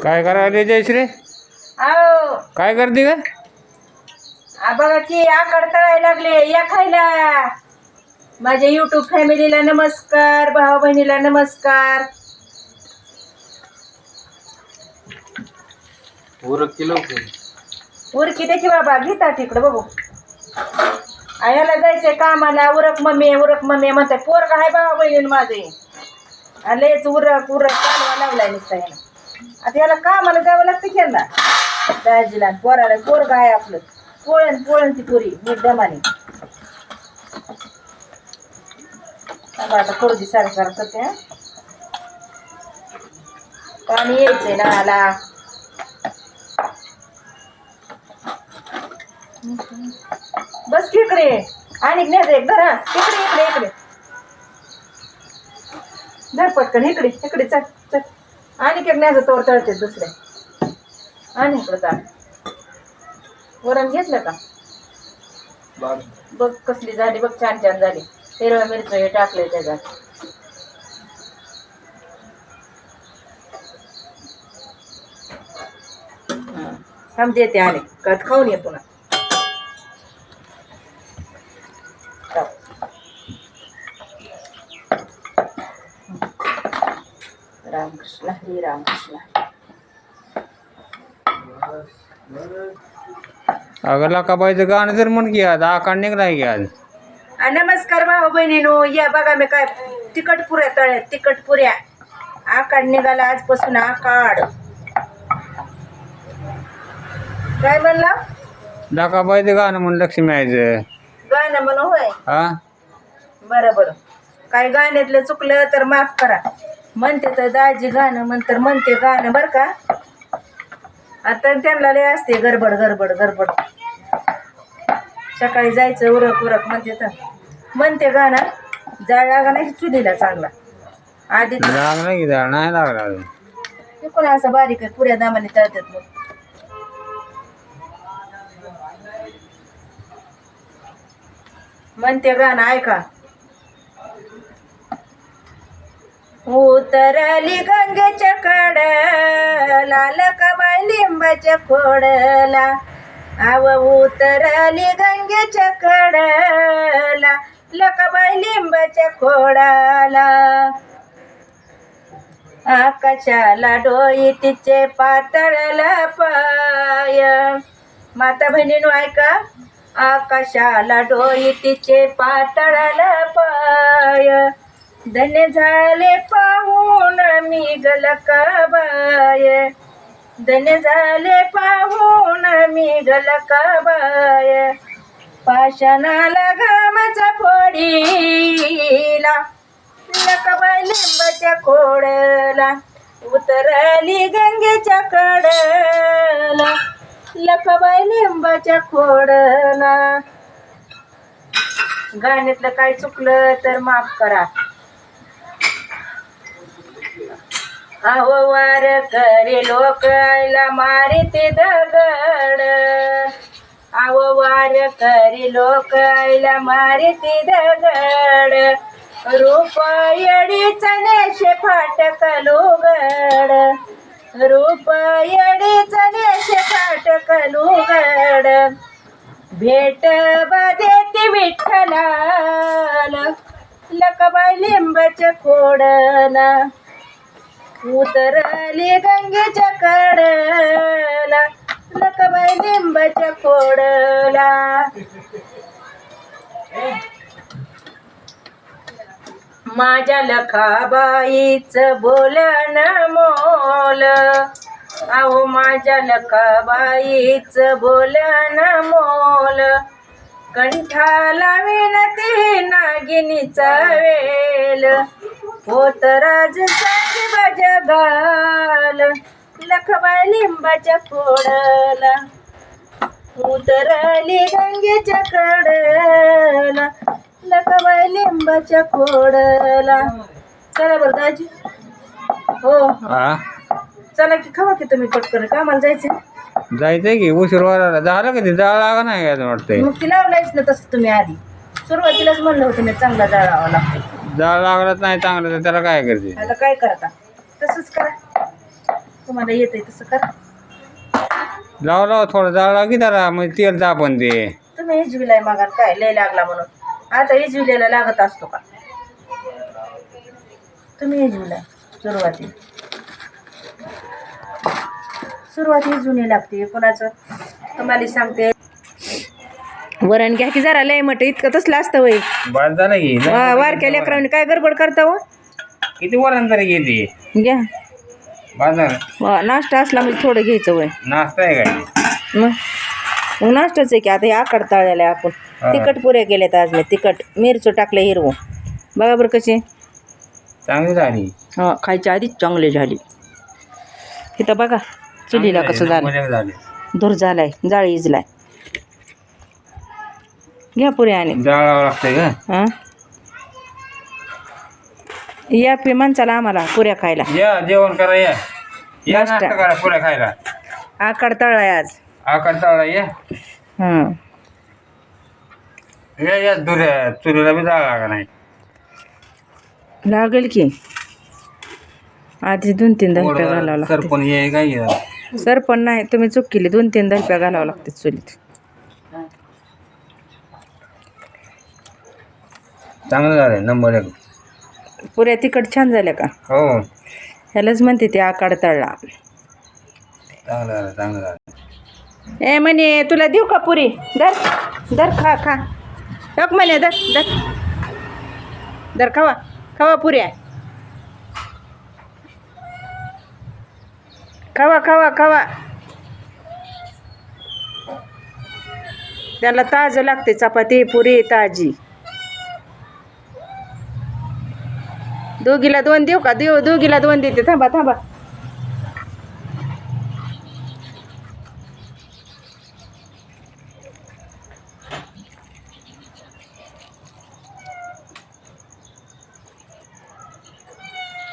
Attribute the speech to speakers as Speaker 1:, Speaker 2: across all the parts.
Speaker 1: काय करायला जयश्री?
Speaker 2: आओ
Speaker 1: काय करते का?
Speaker 2: बघा की आकड तळायला लागले या खायला. माझ्या युट्यूब फॅमिलीला नमस्कार, भाऊ बहिणीला नमस्कार.
Speaker 1: उरक किलो
Speaker 2: उरकी त्याची बाबा घेता तिकडं बघू. ह्याला जायचंय कामाला. उरक मम्मी म्हणताय. पोरग आहे भाऊ बहिणी माझे. लयच उरक उरक चालवा लागलाय नुसता ह्याला. आता याला कामाला जावं लागतं की यांना दाजीला पोराला. पोरग आहे आपलं. पोळण ती पुरी नीट दमाने. आता थोडी सार करते. हा पाणी यायचंय नळाला. बस इकडे आणि न्यायचं एक धरा. इकडे धर पटकन. इकडे चल आणि एक न्यायचं तोर तळते दुसऱ्या. आणि इकडं चाल. वरण घेतलं का बघ कसली झाली बघ. छान झाली. हिरव्या मिरचं हे टाकलंय त्याच्यात. थांब देते आले कट खाऊन ये पुन्हा. रामकृष्ण हरी रामकृष्ण.
Speaker 1: अगं लकाबाईचं गाणं तर म्हण की आज आकाड निघलाय की आज.
Speaker 2: नमस्कार भाऊ बहिणीनो. या बघा मी काय तिखट पुऱ्या तळ्यात. तिखट पुऱ्या आकाड निघाला आजपासून. आकाड काय म्हणला?
Speaker 1: लकाबाईचं गाणं म्हण लक्ष्मी आईचं
Speaker 2: गाणं म्हणू होय.
Speaker 1: हा
Speaker 2: बरं काय गाण्यातलं चुकलं तर माफ करा. म्हणते तर दाजी गाणं म्हणते गाणं बरं का. आता त्यांना लय असते गडबड. सकाळी जायचं उरक म्हणते गाणं. जाळ लागा नाही चुलीला चांगला. आधी
Speaker 1: लागला की जाळ नाही लागला अजून.
Speaker 2: ते कोण असं बारीक आहे पुऱ्या दामाने तळतात मग. म्हणते गाणं ऐका. उतरली गंगेच्या कडला लकाबाई लिंबाच्या खोडला. उतरली गंगेच्या कडला लकाबाई लिंबाच्या खोडाला. आकाशाला डोई तिचे पातळला पाय. माता बहिणीनो ऐका. आकाशाला डोई तिचे पातळला पाय. धन्य झाले पाहून मी गलकाबाय. धन्य झाले पाहून मी गलकाबाय. पाषाणाला घामाचा फोडीला लकाबाई लिंबाच्या खोडला. उतरली गंगेच्या कडला लकाबाई लिंबाच्या खोडला. गाण्यातलं काय चुकलं तर माफ करा. वार करे लोक आयला मारिते दगड. वार करे लोक आयला मारिते दगड. रूप येडीचा नेशे फाटक लुगड. रूप येडीचा नेशे फाटक लुगड. भेट देते विठ्ठलाला लकाबाई लिंबाच्या खोडला. उतरली गंगेच्या कडला लकाबाई लिंबाच्या खोडला. माझ्या लखाबाईचं बोलन मोल. माझ्या लखाबाईचं बोलन मोल. कंठाला विनती नागिनीचा वेल. होत राज साहेब जगाल लखाबाई लिंबाच्या खोडला. उतरली गंगेच्या कडला लकाबाई लिंबाच्या खोडला. चला बरं दाजी. हो चला की खावा की तुम्ही पटकन. कामाला
Speaker 1: जायचंय की उशीर वाराला. झालं का ते जाळ लागा नाही असं वाटतंय.
Speaker 2: मग ती लावलायच ना तसं तुम्ही आधी. सुरुवातीलाच म्हणलं होतं मी चांगला जाळावा लागतो.
Speaker 1: जाळ लागलाच नाही चांगलं तर त्याला काय करते.
Speaker 2: आता काय करता तसंच करा. तुम्हाला येतंय तसं करा.
Speaker 1: लाव लाव थोडं जाळ लाव की जरा म्हणजे तेल दाबन ते.
Speaker 2: तुम्ही इजविलाय मागा काय लय लागला म्हणून. आता इजविलेला लागत असतो का? तुम्ही इजविलाय सुरुवात इजवून लागते कुणाचं. तुम्हाला सांगते वरण घ्या की जरा लय मट इतकं तसलं असतं वय.
Speaker 1: बाद झालं की
Speaker 2: वारक्या लेकरांनी काय गडबड करता हो.
Speaker 1: किती वरण तरी घेते
Speaker 2: घ्या
Speaker 1: बाजार
Speaker 2: नाश्ता असला म्हणजे थोडं घ्यायचं वय.
Speaker 1: नाश्ता आहे काय
Speaker 2: मग नाश्ताच आहे की आता हे आकाड तळलेलं आहे आपण. तिखट पुऱ्या केल्यात आज मी. तिखट मिरचं टाकलं हिरवं. बघा बरं कशी
Speaker 1: चांगली झाली.
Speaker 2: हां खायच्या आधीच चांगली झाली. इथं बघा चुलीला कसं झालं. धूर झालाय जाळी इजलाय. घ्या पुऱ्या आणि
Speaker 1: जाळावं लागतंय का
Speaker 2: हां या पी माणसाला आम्हाला पुऱ्या खायला.
Speaker 1: या जेवण करा या
Speaker 2: नाश्ता.
Speaker 1: नाश्ता करा पुऱ्या खायला.
Speaker 2: आकाड तळलाय आज.
Speaker 1: आकार तळा या या दुऱ्या चुलीला बी जाळ लागा नाही.
Speaker 2: लागेल की आधी 2-3 दलप्या घालावं लागते.
Speaker 1: सरपण ये काय
Speaker 2: सरपण नाही तुम्ही चूक केली. 2-3 दलप्या घालावं लागते चुलीत.
Speaker 1: चांगलं झालंय नंबर 1.
Speaker 2: पुऱ्या तिखट छान झाल्या का?
Speaker 1: हो
Speaker 2: ह्यालाच म्हणते ते आकाड तळला.
Speaker 1: चांगलं झालं चांगलं झालं.
Speaker 2: ए म्हणे तुला देऊ का पुरी? दर दर खा खा टक म्हणे दर दर दर खावा खावा पुऱ्या. खावा खावा खावा. त्याला ताजं लागते चपाती पुरी ताजी. दोघीला 2 देऊ का? दोघीला 2 देते. थांबा थांबा.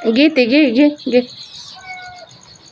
Speaker 2: घे ते घे घे घे.